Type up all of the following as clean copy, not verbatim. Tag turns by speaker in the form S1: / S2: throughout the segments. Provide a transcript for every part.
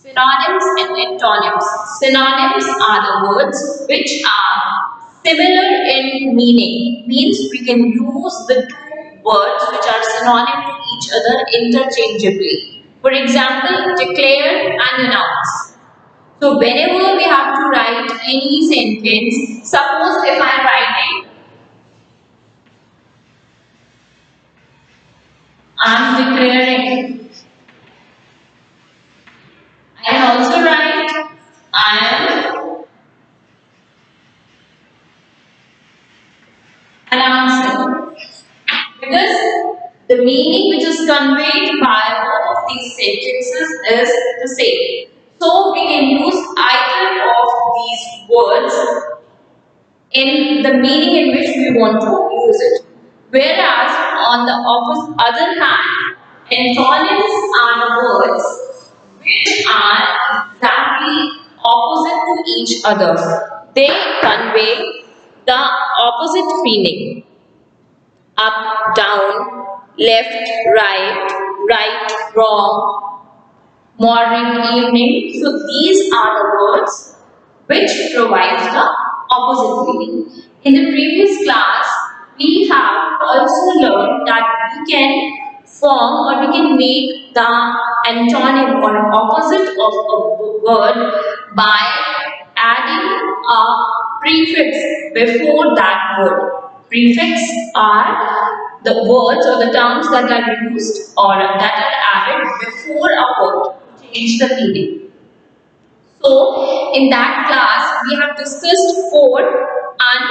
S1: Synonyms and antonyms. Synonyms are the words which are similar in meaning. Means we can use the two words which are synonym to each other interchangeably. For example, declare and announce. So whenever we have to write any sentence, suppose if I am writing, I am declaring. I can also write, I am announcing. Because the meaning which is conveyed by both of these sentences is the same. So we can use either of these words in the meaning in which we want to use it. Whereas on the other hand, antonyms are words which are exactly opposite to each other. They convey the opposite meaning: up, down, left, right, wrong, morning, evening. So these are the words which provides the opposite meaning. In the previous class, we have also learned that we can form or we can make the antonym or opposite of a word by adding a prefix before that word. Prefix are the words or the terms that are used or that are added before a word to change the meaning. So, in that class, we have discussed for, un,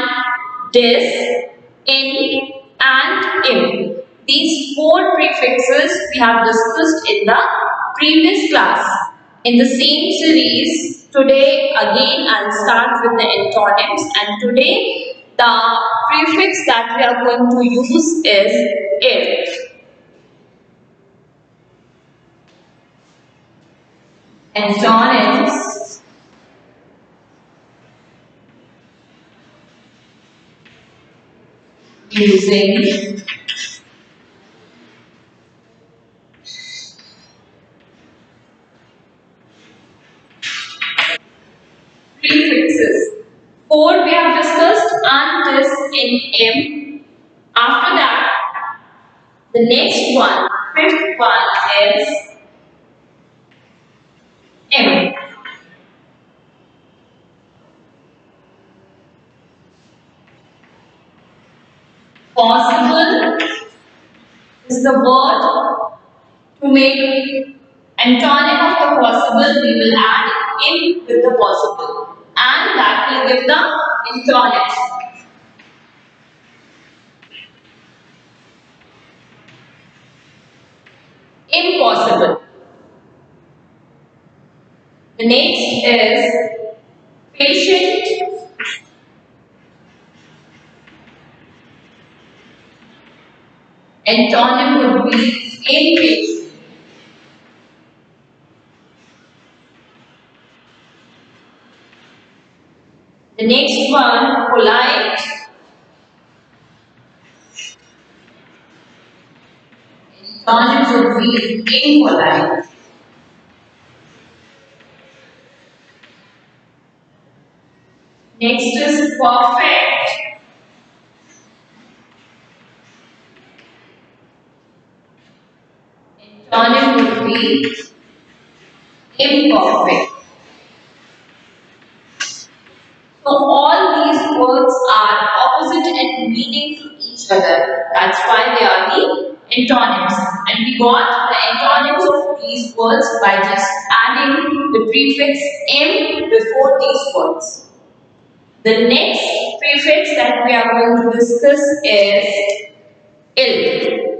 S1: dis, in, and im. These four prefixes we have discussed in the previous class. In the same series, today again I'll start with the antonyms, and today the prefix that we are going to use is if. Antonyms using prefixes. Four we have discussed, and this in M. After that, the next one, fifth one is M. Possible is the word to make antonym of the possible. We will add in with the possible, and that will give the antonym. Impossible. The next is patient. Antonym would be impatient. The next one, polite. Antonym would be impolite. Next is perfect. Antonym would be imperfect. So all these words are opposite in meaning to each other. That's why they are the antonyms. And we got the antonyms of these words by just adding the prefix M before these words. The next prefix that we are going to discuss is ill.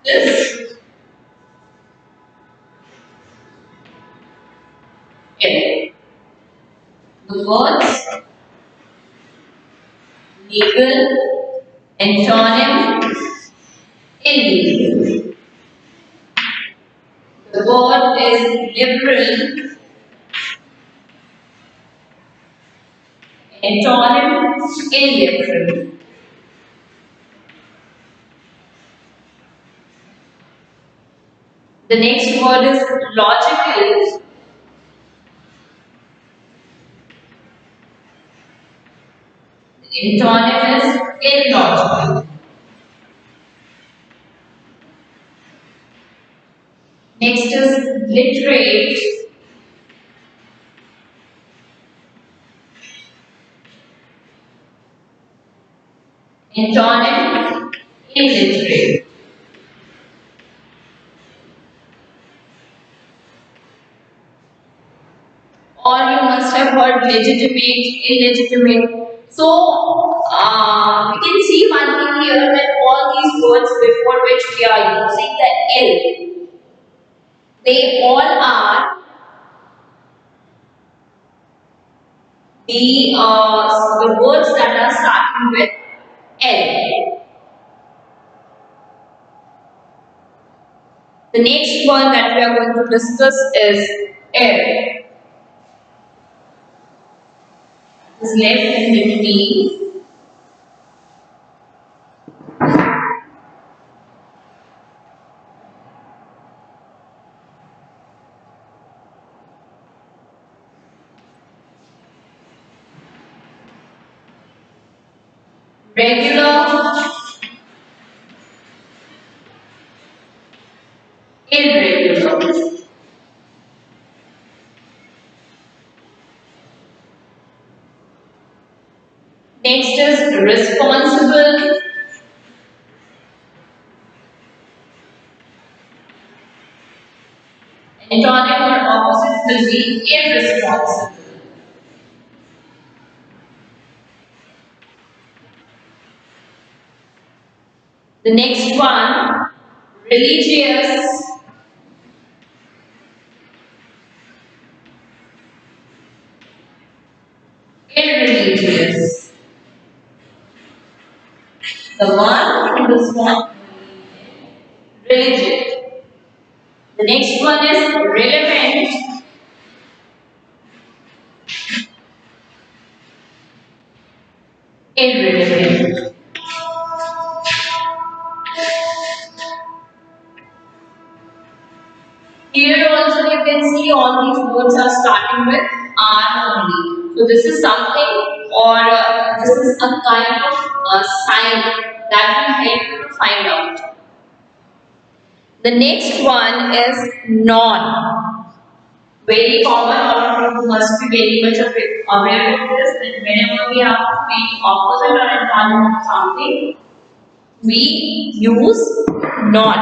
S1: This ill. The words legal, antonym, illegal. The word is liberal. Antonym illiberal. The next word is logical. Antonym is illogical. Next is literate. Antonym illiterate. Or you must have heard legitimate, illegitimate. So we can see one thing here that all these words before which we are using the L, they all are the words that are starting with L. The next word that we are going to discuss is L. Is left in between. Regular, irregular. Next is responsible, antonym or opposite will be irresponsible. The next one, religious, irreligious. The one who does not religion. The next one is relevant, irrelevant. Here also you can see all these words are starting with R only. So this is something or this is a kind of sign that will help you to find out. The next one is non. Very common, all of you must be very much aware of this that whenever we have to make opposite or antonym of something, we use non.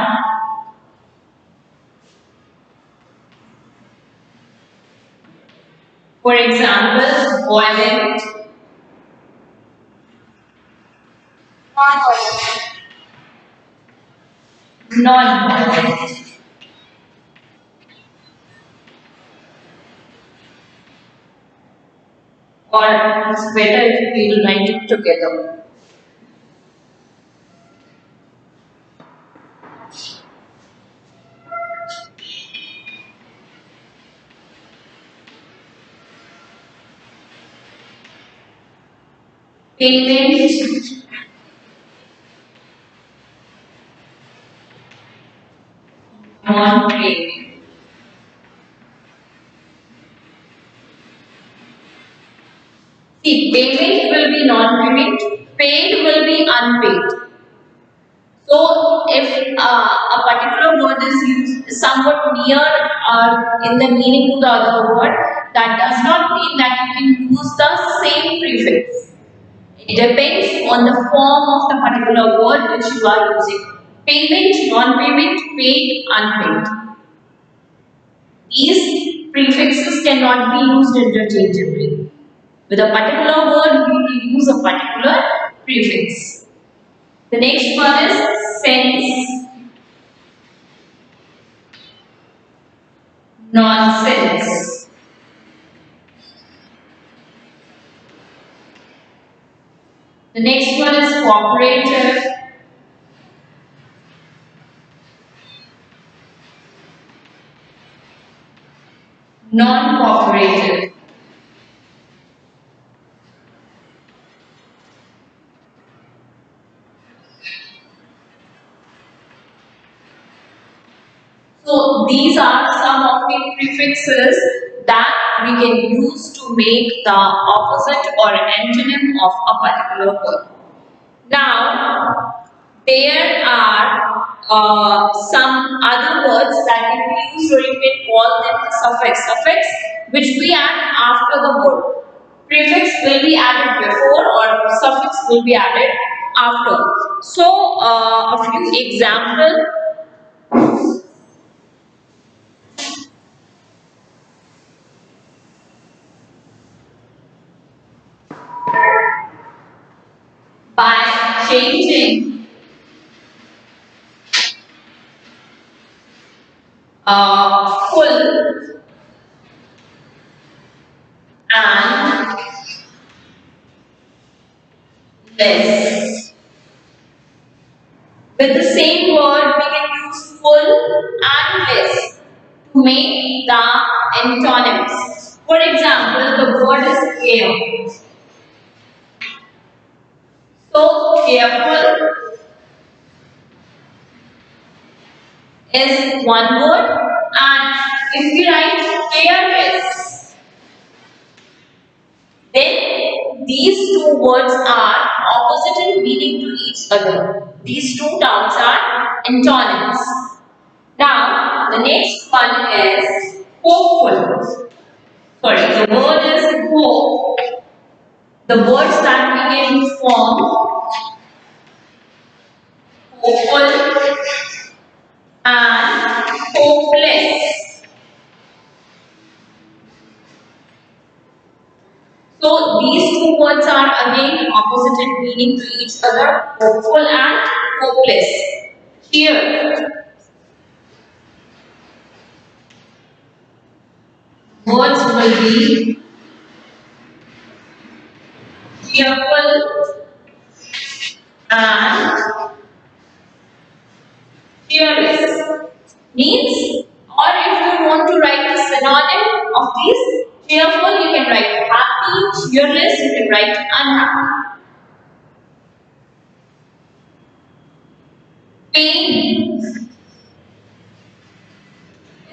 S1: For example, violent, non-violent. Or it's better if we write it together. Payment, non-payment. See, payment will be non-payment, paid will be unpaid. So, if a particular word is used somewhat near in the meaning to the other word, that does not mean that you can use the same prefix. It depends on the form of the particular word which you are using. Payment, non-payment, paid, unpaid. These prefixes cannot be used interchangeably. With a particular word, we will use a particular prefix. The next one is sense, nonsense. The next one is cooperative, non-cooperative. So these are some of the prefixes that we can use to make the opposite or antonym of a particular word. Now, there are some other words that can be used, or you can call them the suffix. Suffix which we add after the word. Prefix will be added before, or suffix will be added after. So, a few examples. By changing full and less. With the same word, we can use full and less to make the antonyms. For example, the word is care. So, careful is one word, and if we write careless, then these two words are opposite in meaning to each other. These two terms are antonyms. Now, the next one is hopeful. Sorry, the word is hope. The words that begin to form hopeful and hopeless. So these two words are again opposite in meaning to each other, hopeful and hopeless. Here, words will be cheerful and fearless. Means, or if you want to write the synonym of these, cheerful you can write happy, fearless you can write unhappy. Pain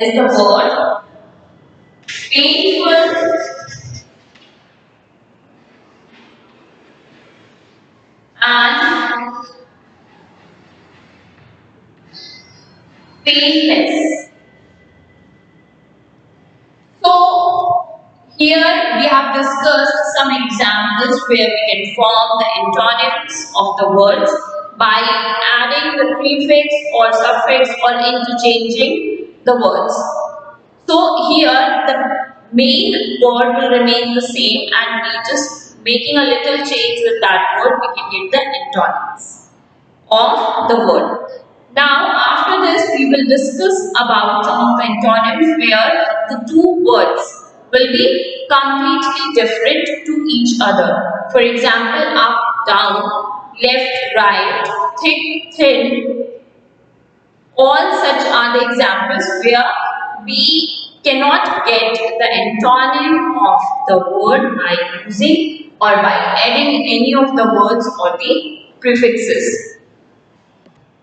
S1: is the word. Painful and painless. So, here we have discussed some examples where we can form the antonyms of the words by adding the prefix or suffix or interchanging the words. So, here the main word will remain the same, and we just making a little change with that word, we can get the antonyms of the word. Now, after this, we will discuss about some of the antonyms where the two words will be completely different to each other. For example, up, down, left, right, thick, thin. All such are the examples where we cannot get the antonym of the word by using or by adding any of the words or the prefixes.